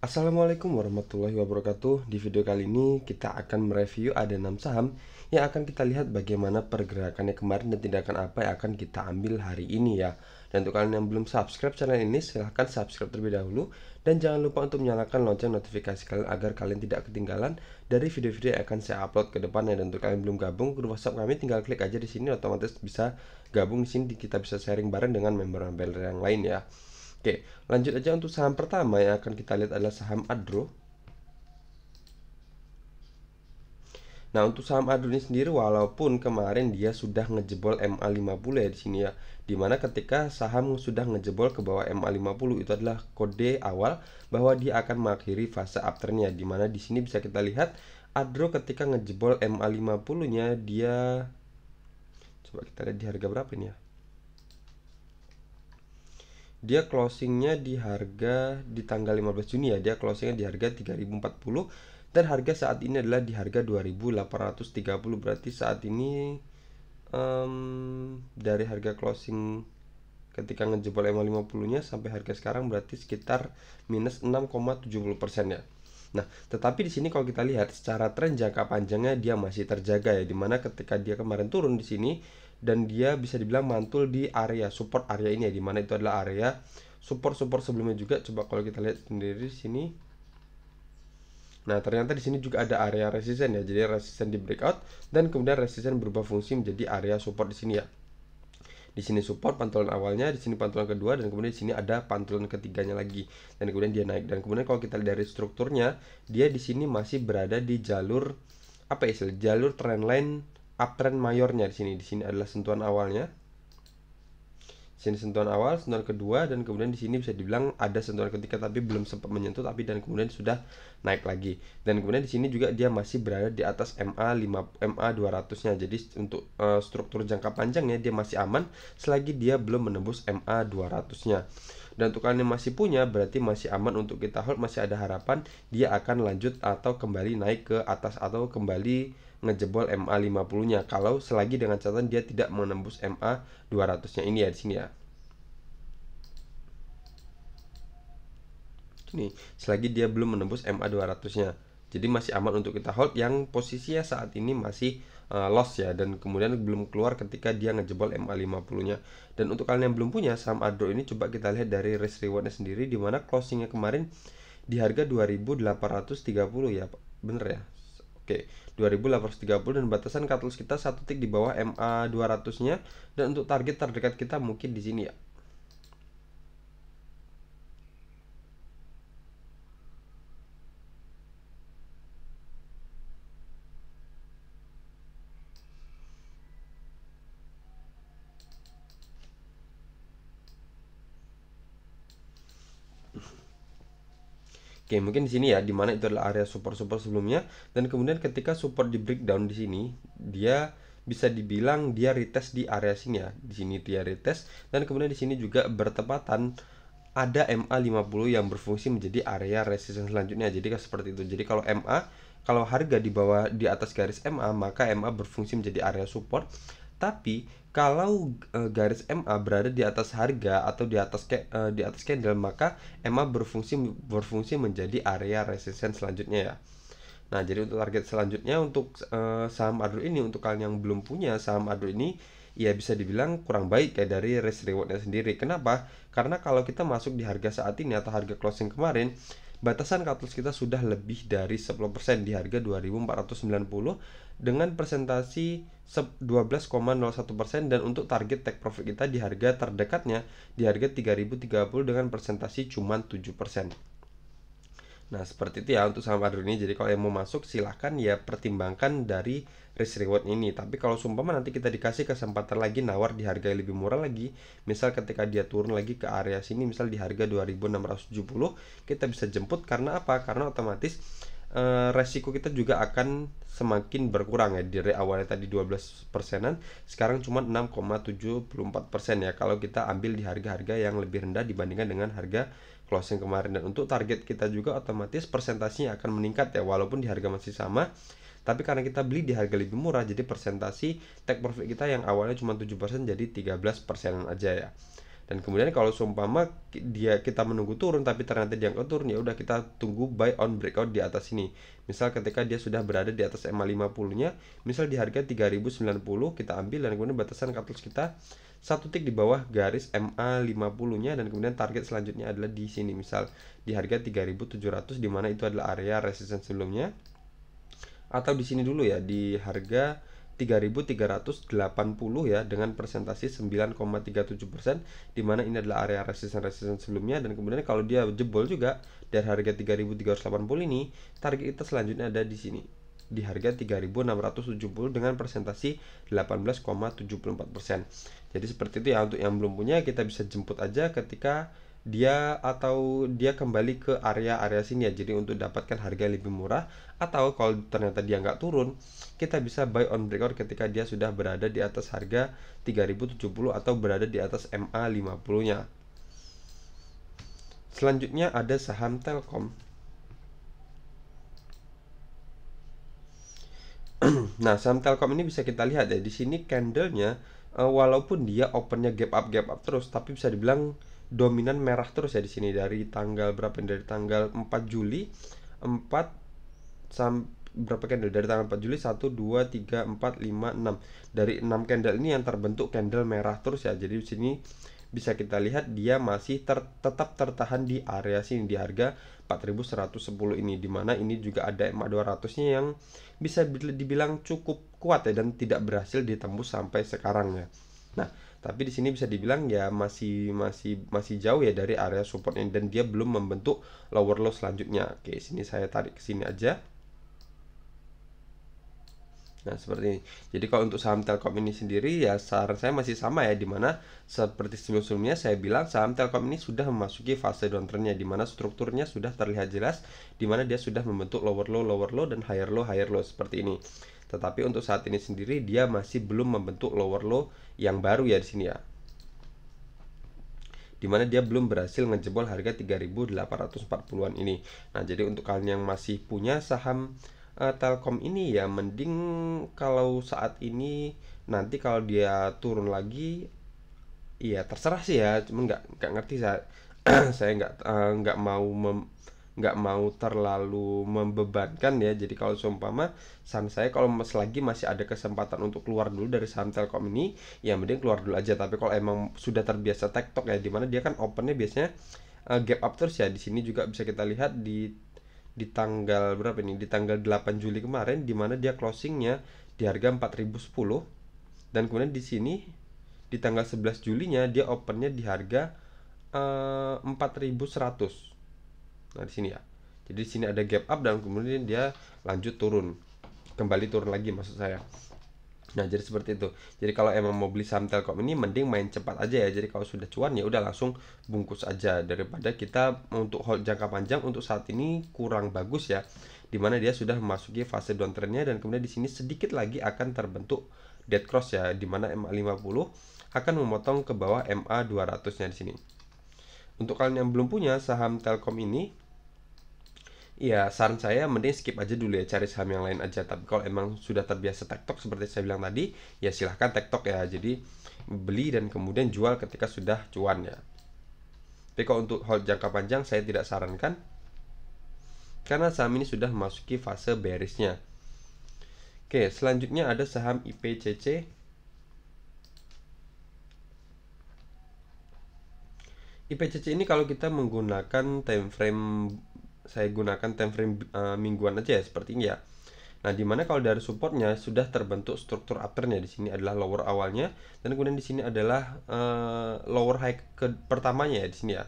Assalamualaikum warahmatullahi wabarakatuh. Di video kali ini kita akan mereview ada 6 saham yang akan kita lihat bagaimana pergerakannya kemarin dan tindakan apa yang akan kita ambil hari ini ya. Dan untuk kalian yang belum subscribe channel ini, silahkan subscribe terlebih dahulu. Dan jangan lupa untuk menyalakan lonceng notifikasi kalian agar kalian tidak ketinggalan dari video-video yang akan saya upload ke depannya. Dan untuk kalian yang belum gabung ke grup WhatsApp kami, tinggal klik aja di sini, otomatis bisa gabung di sini. Kita bisa sharing bareng dengan member-member yang lain ya. Oke, lanjut aja untuk saham pertama yang akan kita lihat adalah saham Adro. Nah, untuk saham Adro ini sendiri walaupun kemarin dia sudah ngejebol MA50 ya di sini ya. Dimana ketika saham sudah ngejebol ke bawah MA50 itu adalah kode awal bahwa dia akan mengakhiri fase uptrendnya. Dimana di sini bisa kita lihat Adro ketika ngejebol MA50-nya dia, coba kita lihat di harga berapa ini ya. Dia closingnya di harga di tanggal 15 Juni ya, dia closingnya di harga 3040 dan harga saat ini adalah di harga 2830. Berarti saat ini dari harga closing ketika ngejebol MA50 nya sampai harga sekarang berarti sekitar minus 6,70% ya. Nah, tetapi di sini kalau kita lihat secara tren jangka panjangnya dia masih terjaga ya, dimana ketika dia kemarin turun di sini dan dia bisa dibilang mantul di area support area ini ya, dimana itu adalah area support sebelumnya juga. Coba kalau kita lihat sendiri di sini. Nah, ternyata di sini juga ada area resisten ya. Jadi resisten di breakout dan kemudian resisten berubah fungsi menjadi area support di sini ya. Di sini support pantulan awalnya, di sini pantulan kedua, dan kemudian di sini ada pantulan ketiganya lagi, dan kemudian dia naik. Dan kemudian kalau kita lihat dari strukturnya, dia di sini masih berada di jalur apa ya, jalur trendline uptrend mayornya di sini. Di sini adalah sentuhan awalnya. Sini sentuhan awal, sentuhan kedua, dan kemudian di sini bisa dibilang ada sentuhan ketiga tapi belum sempat menyentuh, tapi dan kemudian sudah naik lagi. Dan kemudian di sini juga dia masih berada di atas MA200-nya. Jadi untuk struktur jangka panjangnya dia masih aman selagi dia belum menembus MA200-nya. Dan untuk kalian yang masih punya berarti masih aman untuk kita hold, masih ada harapan dia akan lanjut atau kembali naik ke atas atau kembali ngejebol MA50-nya kalau selagi dengan catatan dia tidak menembus MA200-nya ini ya di sini ya. Ini selagi dia belum menembus MA200-nya. Jadi masih aman untuk kita hold yang posisinya saat ini masih loss ya, dan kemudian belum keluar ketika dia ngejebol MA50-nya. Dan untuk kalian yang belum punya saham Adro ini, coba kita lihat dari risk rewardnya sendiri, dimana closingnya kemarin di harga 2830 ya, bener ya. Oke, 2830 dan batasan cut loss kita satu tick di bawah MA200-nya, dan untuk target terdekat kita mungkin di sini ya. Oke, mungkin di sini ya, dimana itu adalah area support sebelumnya, dan kemudian ketika support di breakdown di sini, dia bisa dibilang dia retest di area sini ya. Di sini dia retest, dan kemudian di sini juga bertepatan ada MA50 yang berfungsi menjadi area resistance selanjutnya. Jadi seperti itu. Jadi kalau harga di bawah di atas garis MA, maka MA berfungsi menjadi area support. Tapi kalau garis MA berada di atas harga atau di atas candle, maka MA berfungsi menjadi area resistance selanjutnya ya. Nah, jadi untuk target selanjutnya untuk saham Adro ini, untuk kalian yang belum punya saham Adro ini, ya bisa dibilang kurang baik kayak dari risk rewardnya sendiri. Kenapa? Karena kalau kita masuk di harga saat ini atau harga closing kemarin, batasan cut loss kita sudah lebih dari 10% di harga 2490 dengan presentasi 12,01%, dan untuk target take profit kita di harga terdekatnya di harga 3030 dengan presentasi cuma 7%. Nah, seperti itu ya untuk saham Adro ini. Jadi kalau yang mau masuk silahkan ya pertimbangkan dari risk reward ini. Tapi kalau sumpama nanti kita dikasih kesempatan lagi nawar di harga yang lebih murah lagi, misal ketika dia turun lagi ke area sini, misal di harga 2670, kita bisa jemput. Karena apa? Karena otomatis resiko kita juga akan semakin berkurang ya. Dari awalnya tadi 12%-an, sekarang cuma 6,74% ya kalau kita ambil di harga-harga yang lebih rendah dibandingkan dengan harga closing kemarin. Dan untuk target kita juga otomatis persentasinya akan meningkat ya, walaupun di harga masih sama, tapi karena kita beli di harga lebih murah, jadi persentasi take profit kita yang awalnya cuma 7% jadi 13% aja ya. Dan kemudian kalau seumpama kita menunggu turun tapi ternyata dia nggak turun, ya udah kita tunggu buy on breakout di atas sini. Misal ketika dia sudah berada di atas MA50-nya, misal di harga 3090 kita ambil, dan kemudian batasan cut loss kita satu tick di bawah garis MA50-nya, dan kemudian target selanjutnya adalah di sini, misal di harga 3700, di mana itu adalah area resistance sebelumnya. Atau di sini dulu ya, di harga 3380 ya, dengan presentasi 9,37%, dimana ini adalah area resistance sebelumnya. Dan kemudian kalau dia jebol juga dari harga 3380 ini, target kita selanjutnya ada di sini di harga 3670 dengan presentasi 18,74%. Jadi seperti itu ya. Untuk yang belum punya, kita bisa jemput aja ketika dia kembali ke area-area sini ya. Jadi untuk dapatkan harga lebih murah, atau kalau ternyata dia nggak turun, kita bisa buy on breakout ketika dia sudah berada di atas harga 3070 atau berada di atas MA50-nya. Selanjutnya ada saham Telkom. Nah, saham Telkom ini bisa kita lihat ya, di sini candlenya walaupun dia opennya gap up terus, tapi bisa dibilang dominan merah terus ya di sini dari tanggal berapa? Dari tanggal 4 Juli 4 berapa candle dari tanggal 4 Juli 1 2 3 4 5 6. Dari 6 candle ini yang terbentuk candle merah terus ya. Jadi di sini bisa kita lihat dia masih tetap tertahan di area sini di harga 4110 ini, dimana ini juga ada MA200-nya yang bisa dibilang cukup kuat ya, dan tidak berhasil ditembus sampai sekarang ya. Nah, tapi di sini bisa dibilang ya masih jauh ya dari area support ini, dan dia belum membentuk lower low selanjutnya. Oke, sini saya tarik ke sini aja. Nah, seperti ini. Jadi kalau untuk saham Telkom ini sendiri ya, saran saya masih sama ya, dimana seperti sebelum-sebelumnya saya bilang saham Telkom ini sudah memasuki fase downtrendnya, dimana strukturnya sudah terlihat jelas, dimana dia sudah membentuk lower low dan higher low seperti ini. Tetapi untuk saat ini sendiri dia masih belum membentuk lower low yang baru ya di sini ya, dimana dia belum berhasil ngejebol harga 3840-an ini. Nah, jadi untuk kalian yang masih punya saham Telkom ini ya, mending kalau saat ini, nanti kalau dia turun lagi ya terserah sih ya, cuma nggak ngerti saya. Saya nggak mau terlalu membebankan ya. Jadi kalau seumpama saham saya, kalau selagi masih ada kesempatan untuk keluar dulu dari saham Telkom ini, ya mending keluar dulu aja. Tapi kalau emang sudah terbiasa tektok ya, dimana dia kan opennya biasanya gap up terus ya. Di sini juga bisa kita lihat di tanggal berapa ini, di tanggal 8 Juli kemarin, dimana dia closingnya di harga 4010, dan kemudian di sini di tanggal 11 Julinya dia opennya di harga 4100. Nah, di sini ya. Jadi di sini ada gap up, dan kemudian dia lanjut turun. Kembali turun lagi maksud saya. Nah, jadi seperti itu. Jadi kalau emang mau beli saham Telkom ini, mending main cepat aja ya. Jadi kalau sudah cuan ya udah langsung bungkus aja, daripada kita untuk hold jangka panjang. Untuk saat ini kurang bagus ya, dimana dia sudah memasuki fase downtrendnya, dan kemudian di sini sedikit lagi akan terbentuk dead cross ya, dimana MA50 akan memotong ke bawah MA200-nya di sini. Untuk kalian yang belum punya saham Telkom ini, ya saran saya mending skip aja dulu ya, cari saham yang lain aja. Tapi kalau emang sudah terbiasa tektok seperti saya bilang tadi, ya silahkan tektok ya. Jadi beli dan kemudian jual ketika sudah cuan ya. Tapi kalau untuk hold jangka panjang saya tidak sarankan, karena saham ini sudah memasuki fase bearishnya. Oke, selanjutnya ada saham IPCC. IPCC ini kalau kita menggunakan time frame, saya gunakan time frame mingguan aja ya, seperti ini ya. Nah, dimana kalau dari supportnya sudah terbentuk struktur uptrendnya, di sini adalah lower awalnya, dan kemudian di sini adalah lower high pertamanya ya di sini ya.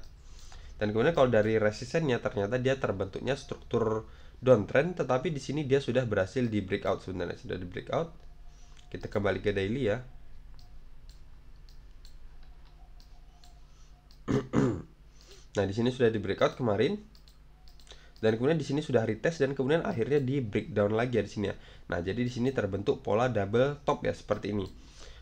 Dan kemudian kalau dari resistennya, ternyata dia terbentuknya struktur downtrend, tetapi di sini dia sudah berhasil di breakout, sebenarnya sudah di breakout. Kita kembali ke daily ya. Nah, di sini sudah di breakout kemarin, dan kemudian di sini sudah retest, dan kemudian akhirnya di breakdown lagi ya di sini ya. Nah, jadi di sini terbentuk pola double top ya seperti ini.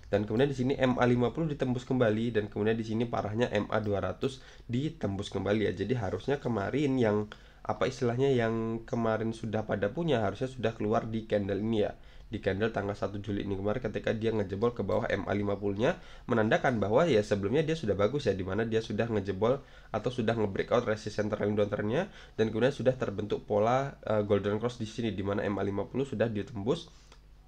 Dan kemudian di sini MA50 ditembus kembali, dan kemudian di sini parahnya MA200 ditembus kembali ya. Jadi harusnya kemarin yang apa istilahnya, yang kemarin sudah pada punya, harusnya sudah keluar di candle ini ya, di candle tanggal 1 Juli ini kemarin ketika dia ngejebol ke bawah MA50-nya, menandakan bahwa ya sebelumnya dia sudah bagus ya, dimana dia sudah ngejebol atau sudah nge-breakout resistance trailing downtrend-nya, dan kemudian sudah terbentuk pola golden cross di sini, dimana MA50 sudah ditembus,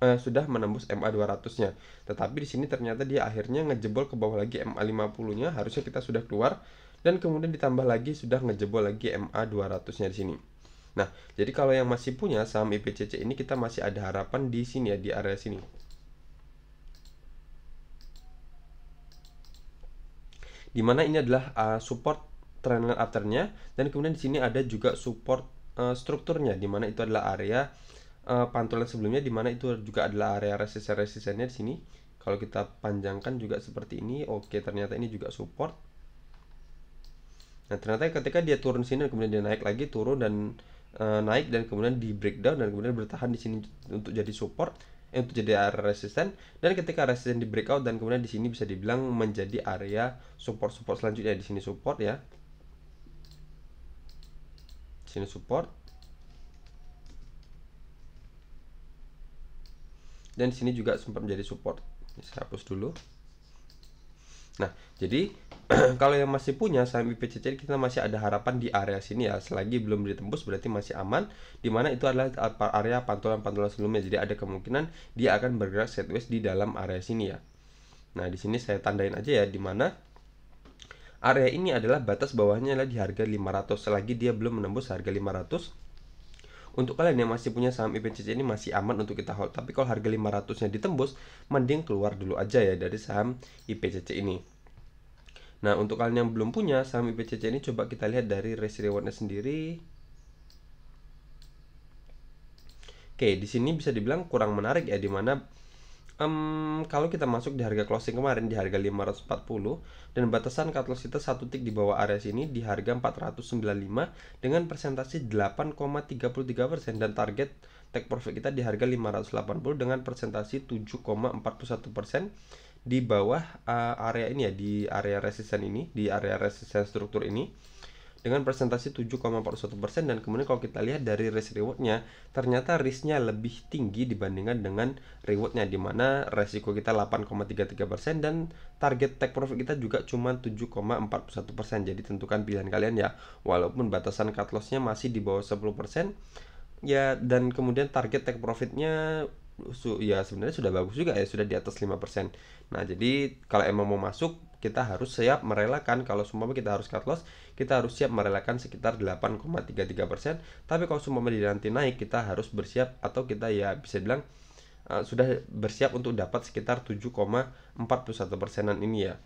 sudah menembus MA200-nya. Tetapi di sini ternyata dia akhirnya ngejebol ke bawah lagi MA50-nya, harusnya kita sudah keluar, dan kemudian ditambah lagi sudah ngejebol lagi MA200-nya di sini. Nah, jadi kalau yang masih punya saham IPCC ini, kita masih ada harapan di sini ya, di area sini. Dimana ini adalah support trendline afternya, dan kemudian di sini ada juga support strukturnya, dimana itu adalah area pantulan sebelumnya, dimana itu juga adalah area resistennya di sini. Kalau kita panjangkan juga seperti ini, oke, ternyata ini juga support. Nah, ternyata ketika dia turun sini, kemudian dia naik lagi, turun dan naik, dan kemudian di breakdown, dan kemudian bertahan di sini untuk jadi support, untuk jadi area resisten, dan ketika resisten di breakout, dan kemudian di sini bisa dibilang menjadi area support selanjutnya. Di sini support ya, di sini support, dan di sini juga sempat menjadi support. Saya hapus dulu. Nah, jadi kalau yang masih punya saham IPCC, kita masih ada harapan di area sini ya. Selagi belum ditembus berarti masih aman, dimana itu adalah area pantulan-pantulan sebelumnya. Jadi ada kemungkinan dia akan bergerak sideways di dalam area sini ya. Nah, di sini saya tandain aja ya, dimana area ini adalah batas bawahnya adalah di harga 500. Selagi dia belum menembus harga 500, untuk kalian yang masih punya saham IPCC ini masih aman untuk kita hold. Tapi kalau harga 500-nya ditembus, mending keluar dulu aja ya dari saham IPCC ini. Nah, untuk kalian yang belum punya saham IPCC ini, coba kita lihat dari risk rewardnya sendiri. Oke, di sini bisa dibilang kurang menarik ya, dimana kalau kita masuk di harga closing kemarin di harga 540, dan batasan cut loss kita satu tick di bawah area sini di harga 495 dengan persentase 8,33%, dan target take profit kita di harga 580 dengan persentase 7,41% di bawah area ini ya, di area resisten ini, di area resisten struktur ini dengan persentase 7,41%. Dan kemudian kalau kita lihat dari risk rewardnya, ternyata risknya lebih tinggi dibandingkan dengan rewardnya, dimana resiko kita 8,33% dan target take profit kita juga cuma 7,41%. Jadi tentukan pilihan kalian ya, walaupun batasan cut lossnya masih di bawah 10% ya, dan kemudian target take profitnya ya sebenarnya sudah bagus juga ya, sudah di atas 5%. Nah, jadi kalau emang mau masuk, kita harus siap merelakan, kalau semua kita harus cut loss, kita harus siap merelakan sekitar 8,33%. Tapi kalau semua nanti naik, kita harus bersiap, atau kita ya bisa bilang sudah bersiap untuk dapat sekitar 7,41%an ini ya.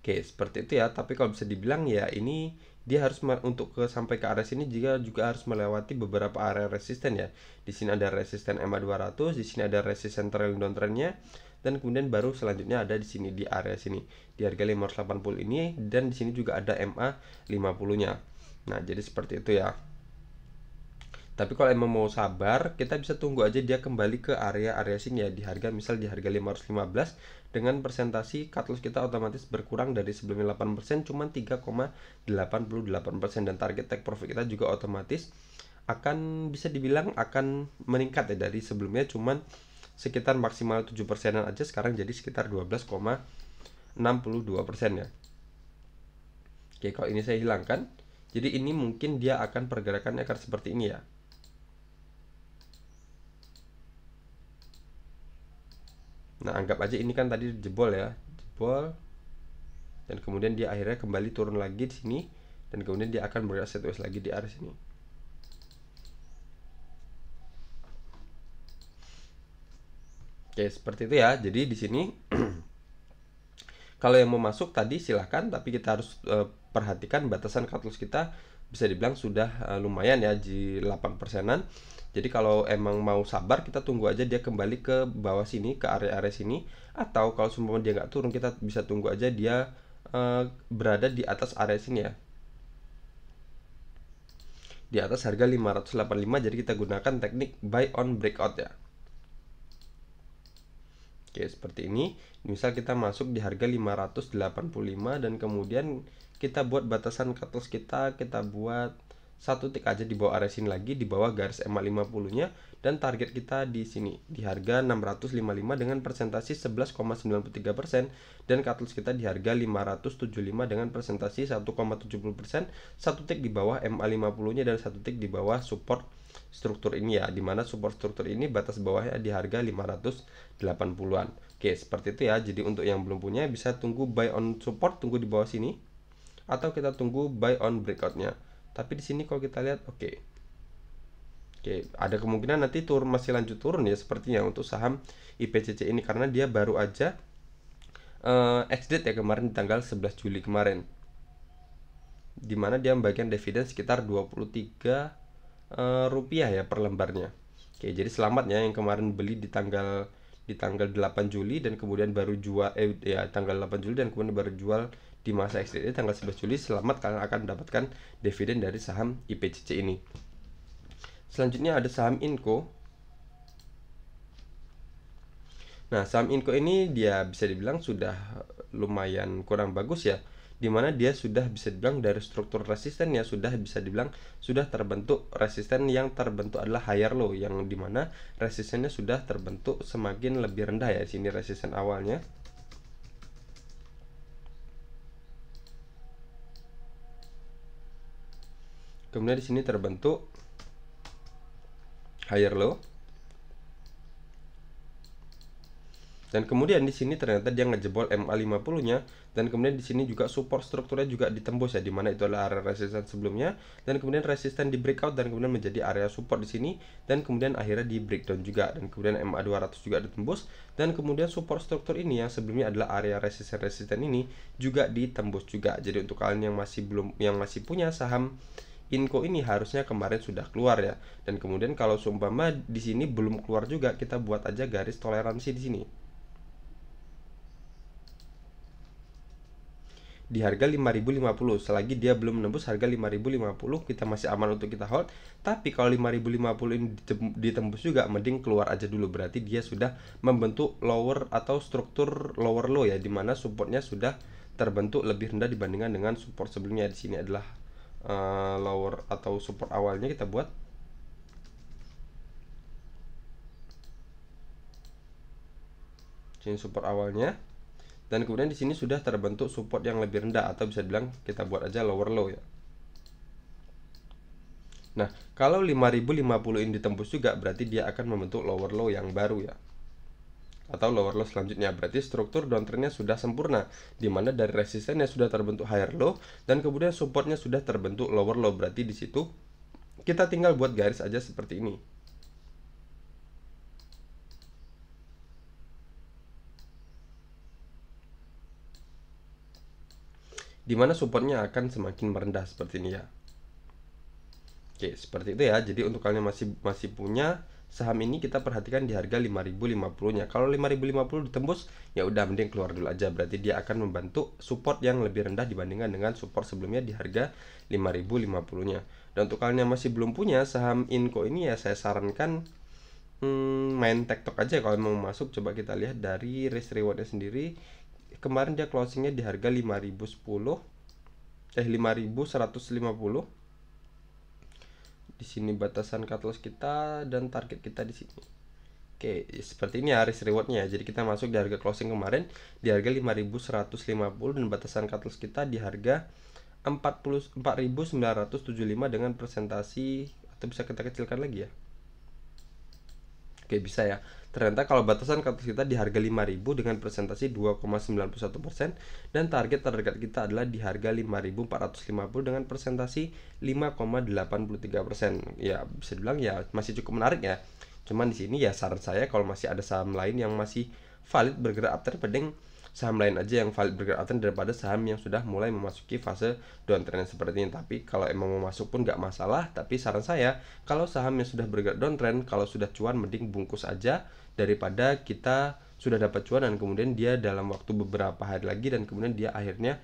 Oke, seperti itu ya. Tapi kalau bisa dibilang ya, ini dia harus untuk sampai ke area sini juga harus melewati beberapa area resisten ya. Di sini ada resisten MA200, di sini ada resisten trailing downtrend-nya, dan kemudian baru selanjutnya ada di sini di area sini di harga 580 ini, dan di sini juga ada MA50-nya. Nah, jadi seperti itu ya. Tapi kalau emang mau sabar, kita bisa tunggu aja dia kembali ke area-area sini ya, di harga misal di harga 515, dengan presentasi cut loss kita otomatis berkurang dari sebelumnya 8%, cuma 3,88%, dan target take profit kita juga otomatis akan bisa dibilang akan meningkat ya, dari sebelumnya cuman sekitar maksimal 7%an aja, sekarang jadi sekitar 12,62% ya. Oke, kalau ini saya hilangkan, jadi ini mungkin dia akan pergerakannya akan seperti ini ya. Nah, anggap aja ini kan tadi jebol ya, jebol, dan kemudian dia akhirnya kembali turun lagi di sini, dan kemudian dia akan bergerak sideways lagi di area sini. Oke, seperti itu ya. Jadi di sini kalau yang mau masuk tadi silahkan, tapi kita harus perhatikan batasan cut loss kita bisa dibilang sudah lumayan ya, di 8%an. Jadi kalau emang mau sabar, kita tunggu aja dia kembali ke bawah sini, ke area-area sini, atau kalau semua dia nggak turun, kita bisa tunggu aja dia berada di atas area sini ya, di atas harga 585. Jadi kita gunakan teknik buy on breakout ya. Oke, seperti ini. Misal kita masuk di harga 585, dan kemudian kita buat batasan cut loss kita buat satu tick aja di bawah area sini lagi, di bawah garis MA50 nya, dan target kita di sini di harga 655 dengan persentasi 11,93%, dan cut loss kita di harga 575 dengan persentasi 1,70%, satu tick di bawah MA50 nya dan satu tick di bawah support struktur ini ya, dimana support struktur ini batas bawahnya di harga 580-an. Oke, seperti itu ya. Jadi untuk yang belum punya bisa tunggu buy on support, tunggu di bawah sini, atau kita tunggu buy on breakoutnya. Tapi di sini kalau kita lihat, oke, ada kemungkinan nanti masih lanjut turun ya sepertinya untuk saham IPCC ini, karena dia baru aja ex-date ya kemarin di tanggal 11 Juli kemarin, dimana dia membagikan dividen sekitar 23 rupiah ya per lembarnya. Oke, jadi selamat ya yang kemarin beli di tanggal 8 Juli dan kemudian baru jual tanggal 8 Juli dan kemudian baru jual di masa ex-date tanggal 11 Juli. Selamat, kalian akan mendapatkan dividen dari saham IPCC ini. Selanjutnya ada saham Inco. Nah, saham Inco ini dia bisa dibilang sudah lumayan kurang bagus ya, dimana dia sudah bisa dibilang dari struktur resistennya sudah bisa dibilang sudah terbentuk. Resisten yang terbentuk adalah higher low, yang dimana resistennya sudah terbentuk semakin lebih rendah ya. Sini resisten awalnya, kemudian di sini terbentuk higher low, dan kemudian di sini ternyata dia ngejebol MA50-nya, dan kemudian di sini juga support strukturnya juga ditembus ya, dimana itu adalah area resisten sebelumnya, dan kemudian resisten di breakout dan kemudian menjadi area support di sini, dan kemudian akhirnya di breakdown juga, dan kemudian MA200 juga ditembus, dan kemudian support struktur ini yang sebelumnya adalah area resisten ini juga ditembus juga. Jadi untuk kalian yang masih punya saham Inco ini harusnya kemarin sudah keluar ya, dan kemudian kalau seumpama di sini belum keluar juga, kita buat aja garis toleransi di sini di harga 5050. Selagi dia belum menembus harga 5050, kita masih aman untuk kita hold. Tapi kalau 5050 ini ditembus juga, mending keluar aja dulu, berarti dia sudah membentuk lower atau struktur lower low ya, dimana supportnya sudah terbentuk lebih rendah dibandingkan dengan support sebelumnya. Di sini adalah lower atau support awalnya, kita buat sini support awalnya, dan kemudian di sini sudah terbentuk support yang lebih rendah, atau bisa bilang kita buat aja lower low ya. Nah, kalau 5050 ini ditembus juga, berarti dia akan membentuk lower low yang baru ya, atau lower low selanjutnya. Berarti struktur downtrendnya sudah sempurna, dimana dari resistennya sudah terbentuk higher low, dan kemudian supportnya sudah terbentuk lower low. Berarti di situ kita tinggal buat garis aja seperti ini, dimana supportnya akan semakin merendah seperti ini ya. Oke, seperti itu ya. Jadi untuk kalian masih punya saham ini, kita perhatikan di harga 5050-nya. Kalau 5050 ditembus, ya udah mending keluar dulu aja. Berarti dia akan membantu support yang lebih rendah dibandingkan dengan support sebelumnya di harga 5050-nya. Dan untuk kalian yang masih belum punya saham Inco ini, ya saya sarankan main TikTok aja kalau mau masuk. Coba kita lihat dari risk rewardnya sendiri. Kemarin dia closingnya di harga 5150. Di sini batasan cut loss kita dan target kita di sini. Oke, seperti ini ya risk rewardnya. Jadi kita masuk di harga closing kemarin di harga 5150, dan batasan cut loss kita di harga 44.975 dengan presentasi, atau bisa kita kecilkan lagi ya. Oke, bisa ya. Ternyata kalau batasan cut loss kita di harga 5000 dengan presentasi 2,91%, dan target terdekat kita adalah di harga 5450 dengan presentasi 5,83%. Ya, bisa dibilang ya masih cukup menarik ya. Cuman di sini ya saran saya, kalau masih ada saham lain yang masih valid bergerak uptrend, mending saham lain aja yang valid bergerak uptrend daripada saham yang sudah mulai memasuki fase downtrend seperti ini. Tapi kalau emang mau masuk pun nggak masalah, tapi saran saya kalau saham yang sudah bergerak downtrend, kalau sudah cuan mending bungkus aja, daripada kita sudah dapat cuan dan kemudian dia dalam waktu beberapa hari lagi dan kemudian dia akhirnya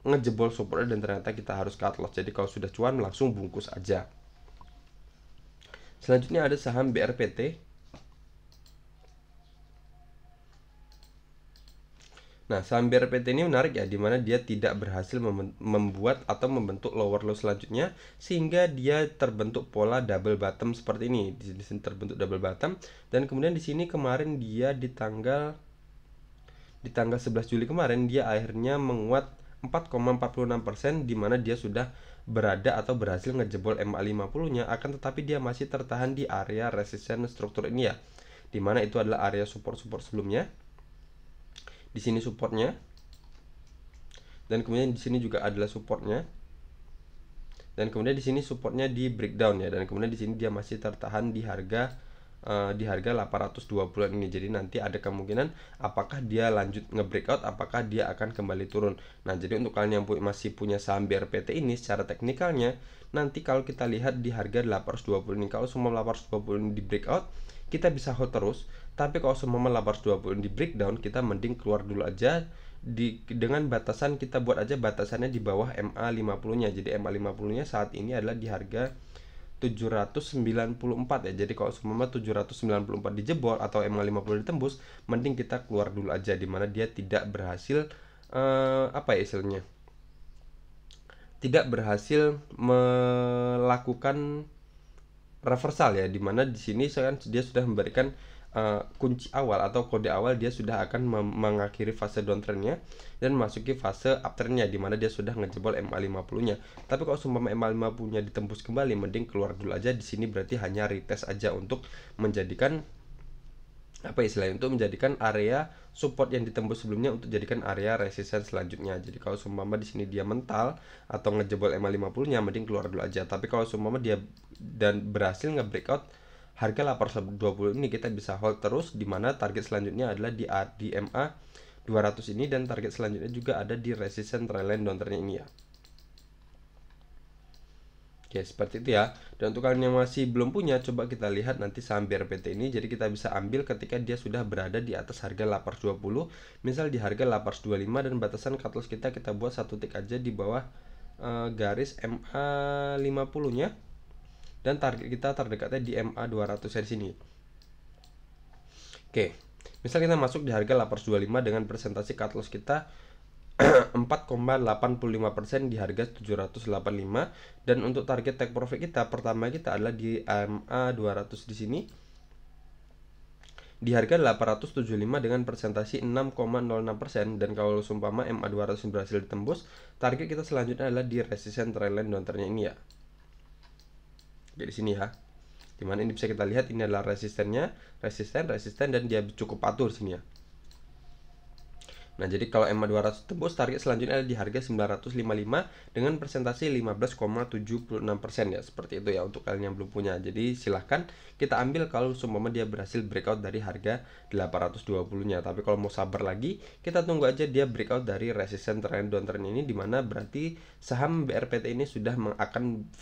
ngejebol supportnya dan ternyata kita harus cut loss. Jadi kalau sudah cuan langsung bungkus aja. Selanjutnya ada saham BRPT. Nah, saham BRPT ini menarik ya, dimana dia tidak berhasil membuat atau membentuk lower low selanjutnya, sehingga dia terbentuk pola double bottom seperti ini. Di sini terbentuk double bottom, dan kemudian di sini kemarin dia di tanggal 11 Juli kemarin dia akhirnya menguat 4,46%, di mana dia sudah berada atau berhasil ngejebol MA50-nya, akan tetapi dia masih tertahan di area resisten struktur ini ya, dimana itu adalah area support sebelumnya. Di sini supportnya, dan kemudian di sini juga adalah supportnya, dan kemudian di sini supportnya di breakdown ya, dan kemudian di sini dia masih tertahan di harga 820 ini. Jadi nanti ada kemungkinan apakah dia lanjut nge-breakout, apakah dia akan kembali turun. Nah, jadi untuk kalian yang masih punya saham BRPT ini, secara teknikalnya nanti kalau kita lihat di harga 820 ini, kalau semua 820 ini di breakout, kita bisa hold terus. Tapi kalau semua 820 ini di breakdown, kita mending keluar dulu aja. Dengan batasan, kita buat aja batasannya di bawah MA50-nya. Jadi MA50-nya saat ini adalah di harga 794 ya. Jadi kalau seumpama 794 dijebol atau MA50 ditembus, mending kita keluar dulu aja, dimana dia tidak berhasil apa ya istilahnya, tidak berhasil melakukan reversal ya, dimana di sini dia sudah memberikan kunci awal atau kode awal, dia sudah akan mengakhiri fase downtrendnya dan memasuki fase uptrendnya, dimana dia sudah ngejebol MA50-nya. Tapi kalau seumpama MA50-nya ditembus kembali, mending keluar dulu aja. Di sini berarti hanya retest aja untuk menjadikan apa istilahnya, untuk menjadikan area support yang ditembus sebelumnya untuk jadikan area resisten selanjutnya. Jadi kalau seumpama di sini dia mental atau ngejebol MA50-nya, mending keluar dulu aja. Tapi kalau seumpama dia dan berhasil nge-breakout harga 820 ini, kita bisa hold terus, dimana target selanjutnya adalah di MA 200 ini, dan target selanjutnya juga ada di resisten trendline downtrendnya ini ya. Oke, seperti itu ya. Dan untuk kalian yang masih belum punya, coba kita lihat nanti saham BRPT ini. Jadi kita bisa ambil ketika dia sudah berada di atas harga 820, misal di harga 825, dan batasan cut loss kita buat satu tick aja di bawah garis MA50-nya, dan target kita terdekatnya di MA 200 di sini. Oke, misal kita masuk di harga 825 dengan presentasi cut loss kita 4,85% di harga 785, dan untuk target take profit kita pertama kita adalah di MA 200 di sini di harga 875 dengan presentasi 6,06%, dan kalau seumpama MA 200 berhasil ditembus, target kita selanjutnya adalah di resisten trendline downtrendnya ini ya. Jadi sini ya, dimana ini bisa kita lihat ini adalah resistennya, resisten, dan dia cukup patuh di sini ya. Nah, jadi kalau MA 200 tembus, target selanjutnya ada di harga 955 dengan presentasi 15,76% ya. Seperti itu ya untuk kalian yang belum punya. Jadi silahkan kita ambil kalau seumpama dia berhasil breakout dari harga 820-nya. Tapi kalau mau sabar lagi, kita tunggu aja dia breakout dari resisten trend downtrend ini, dimana berarti saham BRPT ini sudah akan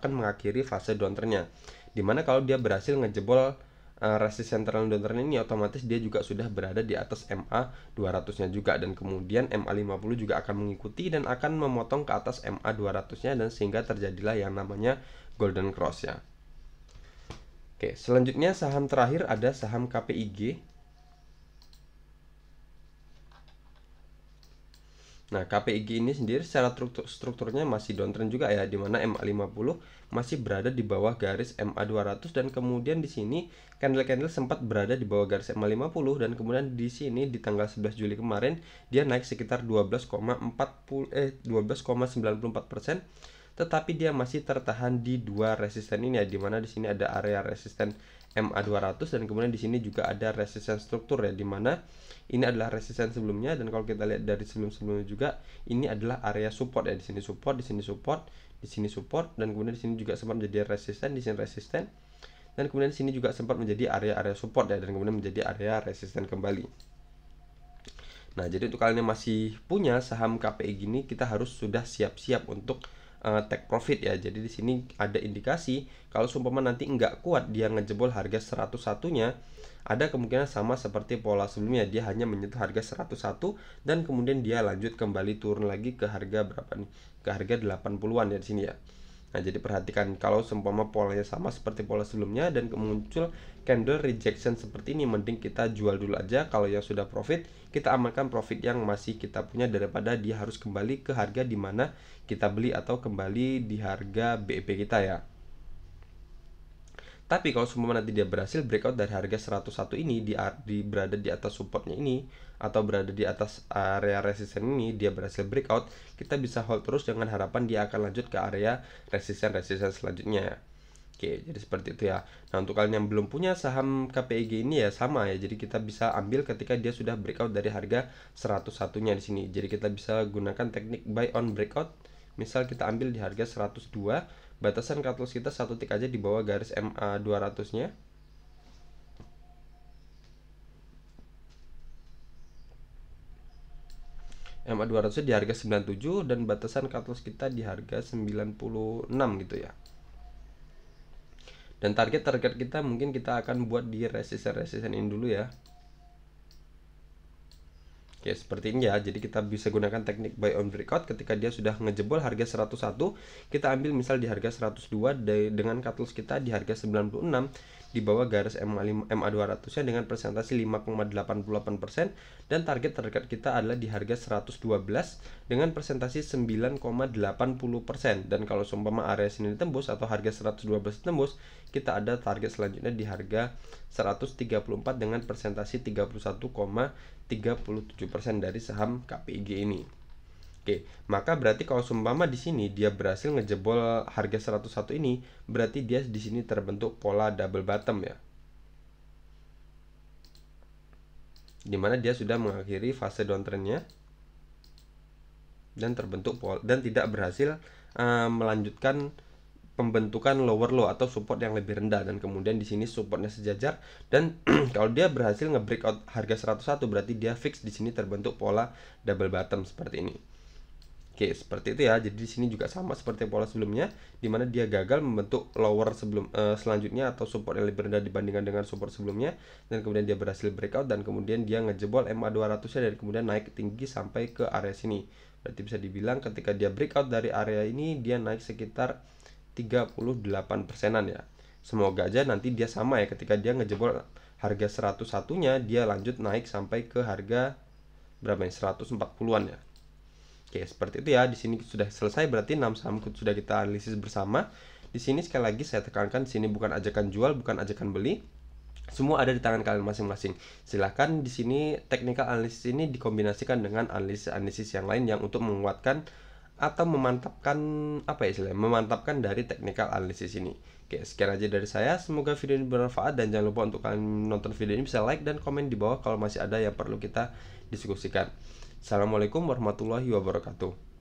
mengakhiri fase downtrendnya. Dimana kalau dia berhasil ngejebol resisten trend downtrend ini, otomatis dia juga sudah berada di atas MA 200-nya juga, dan kemudian MA 50 juga akan mengikuti dan akan memotong ke atas MA 200-nya, dan sehingga terjadilah yang namanya golden cross ya. Oke, selanjutnya saham terakhir ada saham KPIG. Nah, KPIG ini sendiri secara strukturnya masih downtrend juga ya, dimana MA50 masih berada di bawah garis MA200, dan kemudian di sini candle sempat berada di bawah garis MA50, dan kemudian di sini di tanggal 11 Juli kemarin dia naik sekitar 12,94%, tetapi dia masih tertahan di dua resisten ini ya, dimana di sini ada area resisten MA200, dan kemudian di sini juga ada resisten struktur ya, dimana ini adalah resisten sebelumnya, dan kalau kita lihat dari sebelum-sebelumnya juga ini adalah area support ya, di sini support, di sini support, di sini support, dan kemudian di sini juga sempat menjadi resisten, di sini resisten, dan kemudian di sini juga sempat menjadi area-area support ya, dan kemudian menjadi area resisten kembali. Nah, jadi untuk kalian yang masih punya saham KPI gini, kita harus sudah siap-siap untuk take profit ya. Jadi di sini ada indikasi kalau seumpama nanti nggak kuat dia ngejebol harga 101-nya, ada kemungkinan sama seperti pola sebelumnya, dia hanya menyentuh harga 101 dan kemudian dia lanjut kembali turun lagi ke harga berapa nih? Ke harga 80-an ya di sini ya. Nah, jadi perhatikan kalau seumpama polanya sama seperti pola sebelumnya dan muncul candle rejection seperti ini, mending kita jual dulu aja. Kalau yang sudah profit, kita amankan profit yang masih kita punya daripada dia harus kembali ke harga di mana kita beli atau kembali di harga BEP kita ya. Tapi kalau semua nanti dia berhasil breakout dari harga 101 ini berada di atas supportnya ini atau berada di atas area resisten ini, dia berhasil breakout, kita bisa hold terus dengan harapan dia akan lanjut ke area resisten selanjutnya. Oke, jadi seperti itu ya. Nah, untuk kalian yang belum punya saham KPIG ini ya sama ya. Jadi kita bisa ambil ketika dia sudah breakout dari harga 101-nya di sini. Jadi kita bisa gunakan teknik buy on breakout. Misal kita ambil di harga 102, batasan cut loss kita satu tick aja di bawah garis MA 200-nya. MA 200 di harga 97 dan batasan cut loss kita di harga 96 gitu ya. Dan target kita mungkin kita akan buat di resisten ini dulu ya. Oke, seperti ini ya. Jadi kita bisa gunakan teknik buy on breakout ketika dia sudah ngejebol harga 101, kita ambil misal di harga 102 dengan cut loss kita di harga 96 di bawah garis MA 200-nya dengan presentasi 5,88% dan target kita adalah di harga 112 dengan presentasi 9,80%. Dan kalau seumpama area sini ditembus atau harga 112 ditembus, kita ada target selanjutnya di harga 134 dengan presentasi 31,37% dari saham KPIG ini. Oke, maka berarti kalau seumpama di sini dia berhasil ngejebol harga 101 ini, berarti dia di sini terbentuk pola double bottom ya. Dimana dia sudah mengakhiri fase downtrendnya dan terbentuk pola dan tidak berhasil melanjutkan pembentukan lower low atau support yang lebih rendah, dan kemudian di sini supportnya sejajar. Dan kalau dia berhasil nge-breakout harga 101 berarti dia fix di sini terbentuk pola double bottom seperti ini. Oke, seperti itu ya. Jadi di sini juga sama seperti pola sebelumnya, di mana dia gagal membentuk lower selanjutnya atau support yang lebih rendah dibandingkan dengan support sebelumnya, dan kemudian dia berhasil breakout dan kemudian dia ngejebol MA 200-nya dan kemudian naik tinggi sampai ke area sini. Berarti bisa dibilang ketika dia breakout dari area ini dia naik sekitar 38%-an ya. Semoga aja nanti dia sama ya, ketika dia ngejebol harga 101-nya dia lanjut naik sampai ke harga berapa ya? 140-an ya. Oke, seperti itu ya. Di sini sudah selesai, berarti 6 saham sudah kita analisis bersama. Di sini sekali lagi saya tekankan, di sini bukan ajakan jual, bukan ajakan beli. Semua ada di tangan kalian masing-masing. Silahkan di sini technical analysis ini dikombinasikan dengan analisis yang lain yang untuk menguatkan atau memantapkan memantapkan dari technical analysis ini. Oke, sekian aja dari saya. Semoga video ini bermanfaat dan jangan lupa untuk kalian nonton video ini bisa like dan komen di bawah kalau masih ada yang perlu kita diskusikan. Assalamualaikum warahmatullahi wabarakatuh.